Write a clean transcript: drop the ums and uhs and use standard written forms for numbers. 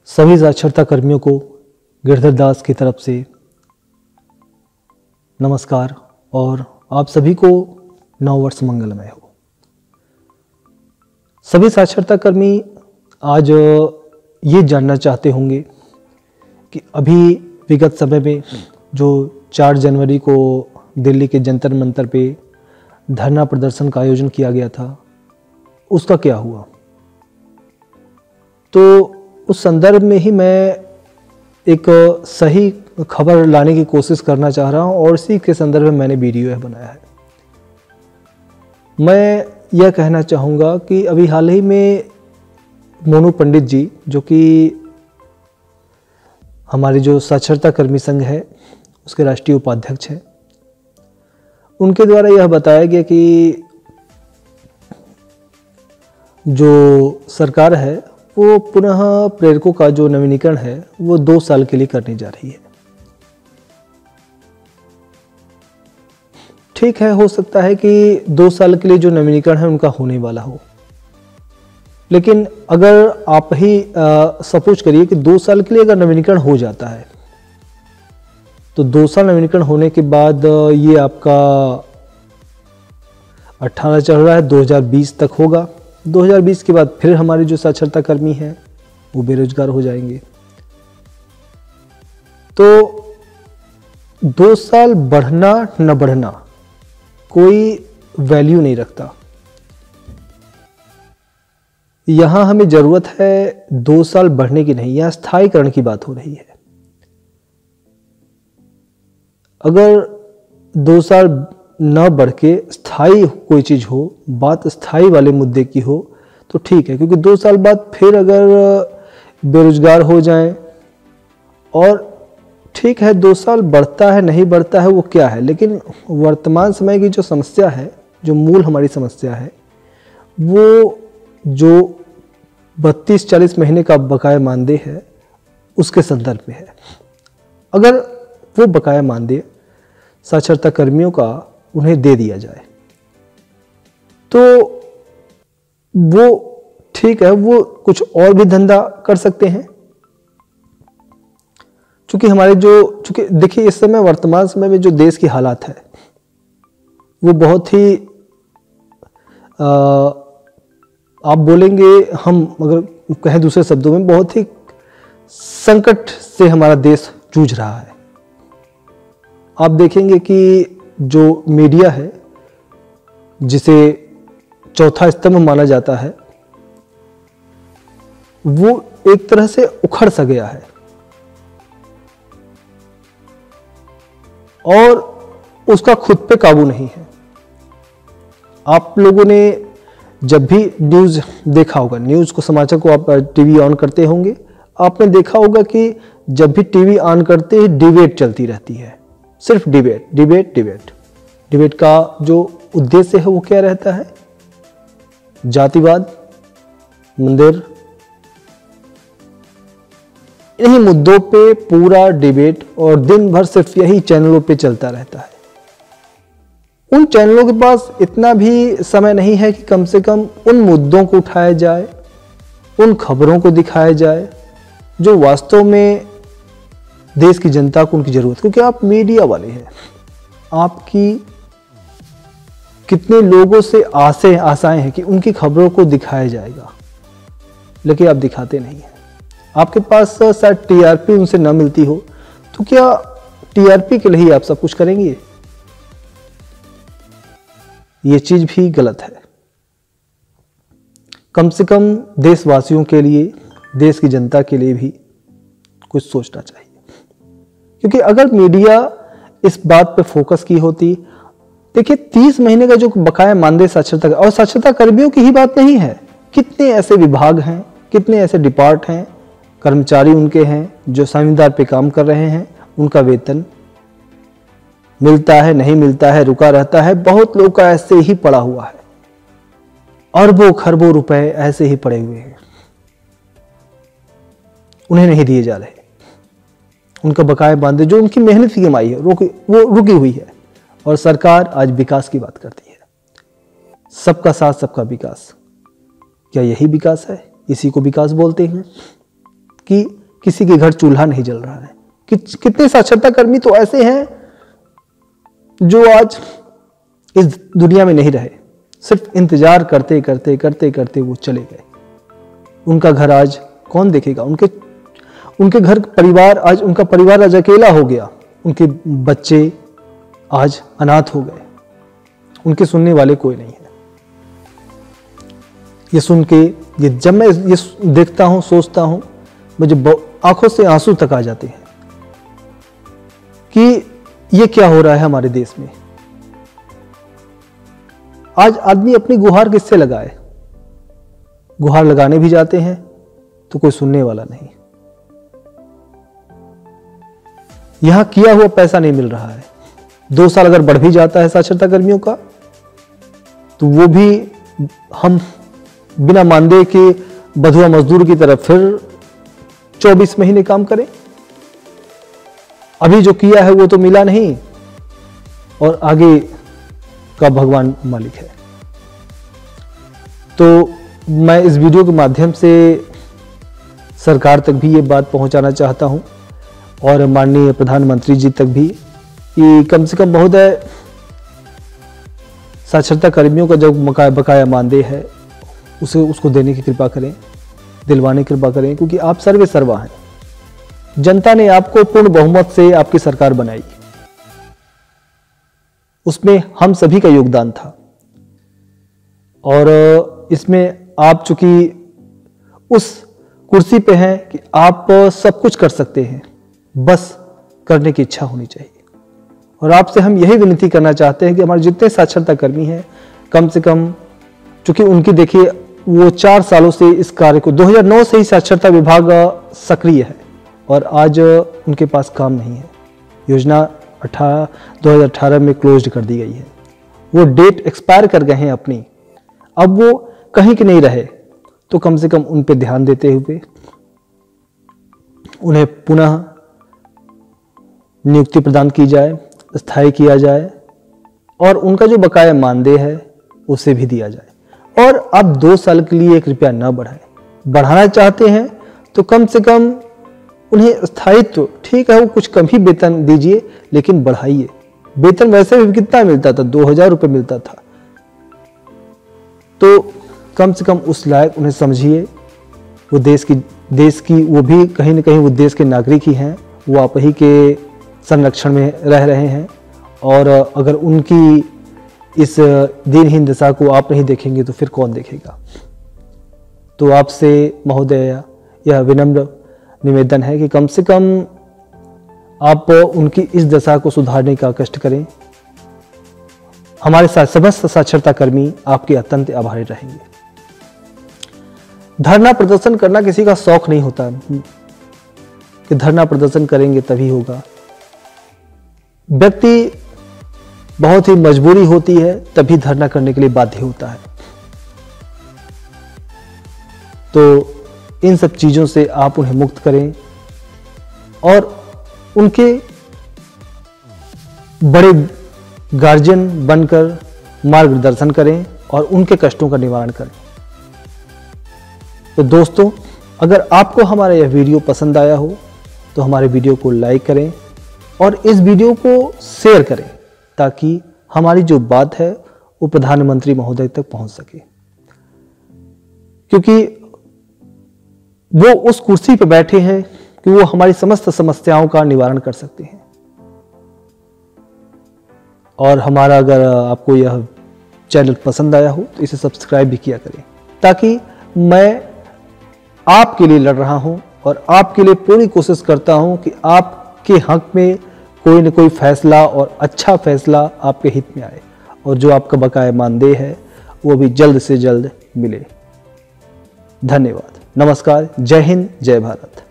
सभी साक्षरता कर्मियों को गिरधर दास की तरफ से नमस्कार और आप सभी को नववर्ष मंगलमय हो। सभी साक्षरता कर्मी आज ये जानना चाहते होंगे कि अभी विगत समय में जो 4 जनवरी को दिल्ली के जंतर मंतर पे धरना प्रदर्शन का आयोजन किया गया था, उसका क्या हुआ। तो उस संदर्भ में ही मैं एक सही खबर लाने की कोशिश करना चाह रहा हूं और इसी के संदर्भ में मैंने वीडियो बनाया है। मैं यह कहना चाहूँगा कि अभी हाल ही में मोनू पंडित जी, जो कि हमारे जो साक्षरता कर्मी संघ है उसके राष्ट्रीय उपाध्यक्ष हैं, उनके द्वारा यह बताया गया कि जो सरकार है वो पुनः प्रेरकों का जो नवीनीकरण है वो 2 साल के लिए करने जा रही है। ठीक है, हो सकता है कि 2 साल के लिए जो नवीनीकरण है उनका होने वाला हो, लेकिन अगर आप ही सपोज करिए कि 2 साल के लिए अगर नवीनीकरण हो जाता है तो 2 साल नवीनीकरण होने के बाद ये आपका 18 चल रहा है, 2020 तक होगा। 2020 के बाद फिर हमारे जो साक्षरता कर्मी हैं वो बेरोजगार हो जाएंगे। तो 2 साल बढ़ना न बढ़ना कोई वैल्यू नहीं रखता। यहां हमें जरूरत है 2 साल बढ़ने की नहीं, यहां स्थायीकरण की बात हो रही है। अगर 2 साल न बढ़ के स्थायी कोई चीज हो, बात स्थायी वाले मुद्दे की हो तो ठीक है, क्योंकि 2 साल बाद फिर अगर बेरोजगार हो जाएं, और ठीक है 2 साल बढ़ता है नहीं बढ़ता है वो क्या है, लेकिन वर्तमान समय की जो समस्या है, जो मूल हमारी समस्या है, वो जो 32-40 महीने का बकाया मानदेय है उसके संदर्भ में है। अगर वो बकाया मानदेय साक्षरता कर्मियों का उन्हें दे दिया जाए तो वो ठीक है, वो कुछ और भी धंधा कर सकते हैं। चूंकि देखिए इस समय वर्तमान समय में जो देश की हालात है वो बहुत ही आप बोलेंगे, हम अगर कहें दूसरे शब्दों में, बहुत ही संकट से हमारा देश जूझ रहा है। आप देखेंगे कि जो मीडिया है, जिसे चौथा स्तंभ माना जाता है, वो एक तरह से उखड़ सा गया है और उसका खुद पे काबू नहीं है। आप लोगों ने जब भी न्यूज़ देखा होगा, न्यूज़ को, समाचार को आप टीवी ऑन करते होंगे, आपने देखा होगा कि जब भी टीवी ऑन करते ही डिबेट चलती रहती है, सिर्फ डिबेट का जो उद्देश्य है वो क्या रहता है? जातिवाद, मंदिर, इन्हीं मुद्दों पे पूरा डिबेट, और दिन भर सिर्फ यही चैनलों पे चलता रहता है। उन चैनलों के पास इतना भी समय नहीं है कि कम से कम उन मुद्दों को उठाया जाए, उन खबरों को दिखाया जाए जो वास्तव में देश की जनता को उनकी जरूरत, क्योंकि आप मीडिया वाले हैं, आपकी कितने लोगों से आशाएं हैं कि उनकी खबरों को दिखाया जाएगा, लेकिन आप दिखाते नहीं हैं। आपके पास शायद टीआरपी उनसे ना मिलती हो, तो क्या टीआरपी के लिए ही आप सब कुछ करेंगे? ये चीज भी गलत है। कम से कम देशवासियों के लिए, देश की जनता के लिए भी कुछ सोचना चाहिए। क्योंकि अगर मीडिया इस बात पे फोकस की होती, देखिए 30 महीने का जो बकाया मानदेय साक्षरता, और साक्षरता कर्मियों की ही बात नहीं है, कितने ऐसे विभाग हैं, कितने ऐसे डिपार्ट हैं, कर्मचारी उनके हैं जो साझेदार पे काम कर रहे हैं, उनका वेतन मिलता है नहीं मिलता है, रुका रहता है। बहुत लोग का ऐसे ही पड़ा हुआ है, अरबों खरबों रुपए ऐसे ही पड़े हुए हैं, उन्हें नहीं दिए जा रहे। उनका बकाया मानदेय जो उनकी मेहनत की कमाई है वो रुकी हुई है। और सरकार आज विकास की बात करती है, सबका साथ सबका विकास। क्या यही विकास है? इसी को विकास बोलते हैं कि किसी के घर चूल्हा नहीं जल रहा है। कितने साक्षरता कर्मी तो ऐसे हैं जो आज इस दुनिया में नहीं रहे, सिर्फ इंतजार करते करते करते करते वो चले गए। उनका घर आज कौन देखेगा? उनके घर परिवार, आज उनका परिवार आज अकेला हो गया। उनके बच्चे आज अनाथ हो गए, उनके सुनने वाले कोई नहीं है। ये सुन के, ये जब मैं ये देखता हूं, सोचता हूं, मुझे आंखों से आंसू तक आ जाते हैं कि ये क्या हो रहा है हमारे देश में। आज आदमी अपनी गुहार किससे लगाए? गुहार लगाने भी जाते हैं तो कोई सुनने वाला नहीं। यहां किया हुआ पैसा नहीं मिल रहा है। 2 साल अगर बढ़ भी जाता है साक्षरता कर्मियों का, तो वो भी हम बिना मानदेय के बधुआ मजदूर की तरफ फिर 24 महीने काम करें। अभी जो किया है वो तो मिला नहीं, और आगे का भगवान मालिक है। तो मैं इस वीडियो के माध्यम से सरकार तक भी ये बात पहुंचाना चाहता हूं, और माननीय प्रधानमंत्री जी तक भी, कि कम से कम महोदय साक्षरता कर्मियों का जो बकाया मानदेय है उसको देने की कृपा करें, दिलवाने की कृपा करें, क्योंकि आप सर्वे सर्वा हैं। जनता ने आपको पूर्ण बहुमत से आपकी सरकार बनाई, उसमें हम सभी का योगदान था, और इसमें आप चूंकि उस कुर्सी पे हैं कि आप सब कुछ कर सकते हैं, बस करने की इच्छा होनी चाहिए। और आपसे हम यही विनती करना चाहते हैं कि हमारे जितने साक्षरता कर्मी हैं, कम से कम, चूंकि उनकी देखिए वो 4 सालों से इस कार्य को, 2009 से ही साक्षरता विभाग सक्रिय है, और आज उनके पास काम नहीं है। योजना 2018 में क्लोज कर दी गई है, वो डेट एक्सपायर कर गए हैं अपनी। अब वो कहीं के नहीं रहे, तो कम से कम उन पे ध्यान देते हुए उन्हें पुनः नियुक्ति प्रदान की जाए, स्थायी किया जाए, और उनका जो बकाया मानदेय है उसे भी दिया जाए। और अब 2 साल के लिए कृपया न बढ़ाएं। बढ़ाना चाहते हैं तो कम से कम उन्हें स्थायित्व, ठीक है वो कुछ कम ही वेतन दीजिए, लेकिन बढ़ाइए। वेतन वैसे भी कितना मिलता था? 2000 रुपये मिलता था। तो कम से कम उस लायक उन्हें समझिए। वो देश की वो भी कहीं ना कहीं वो देश के नागरिक ही हैं, वो आप ही के संरक्षण में रह रहे हैं, और अगर उनकी इस दीनहीन दशा को आप नहीं देखेंगे तो फिर कौन देखेगा? तो आपसे महोदय यह विनम्र निवेदन है कि कम से कम आप उनकी इस दशा को सुधारने का कष्ट करें। हमारे साथ समस्त साक्षरता कर्मी आपके अत्यंत आभारी रहेंगे। धरना प्रदर्शन करना किसी का शौक नहीं होता कि धरना प्रदर्शन करेंगे तभी होगा। व्यक्ति बहुत ही मजबूरी होती है तभी धरना करने के लिए बाध्य होता है। तो इन सब चीजों से आप उन्हें मुक्त करें, और उनके बड़े गार्जियन बनकर मार्गदर्शन करें और उनके कष्टों का निवारण करें। तो दोस्तों, अगर आपको हमारा यह वीडियो पसंद आया हो तो हमारे वीडियो को लाइक करें और इस वीडियो को शेयर करें, ताकि हमारी जो बात है वो प्रधानमंत्री महोदय तक पहुंच सके। क्योंकि वो उस कुर्सी पर बैठे हैं कि वो हमारी समस्त समस्याओं का निवारण कर सकते हैं। और हमारा, अगर आपको यह चैनल पसंद आया हो तो इसे सब्सक्राइब भी किया करें, ताकि मैं आपके लिए लड़ रहा हूं और आपके लिए पूरी कोशिश करता हूं कि आपके हक में कोई न कोई फैसला, और अच्छा फैसला आपके हित में आए, और जो आपका बकाया मानदेय है वो भी जल्द से जल्द मिले। धन्यवाद। नमस्कार। जय हिंद, जय भारत।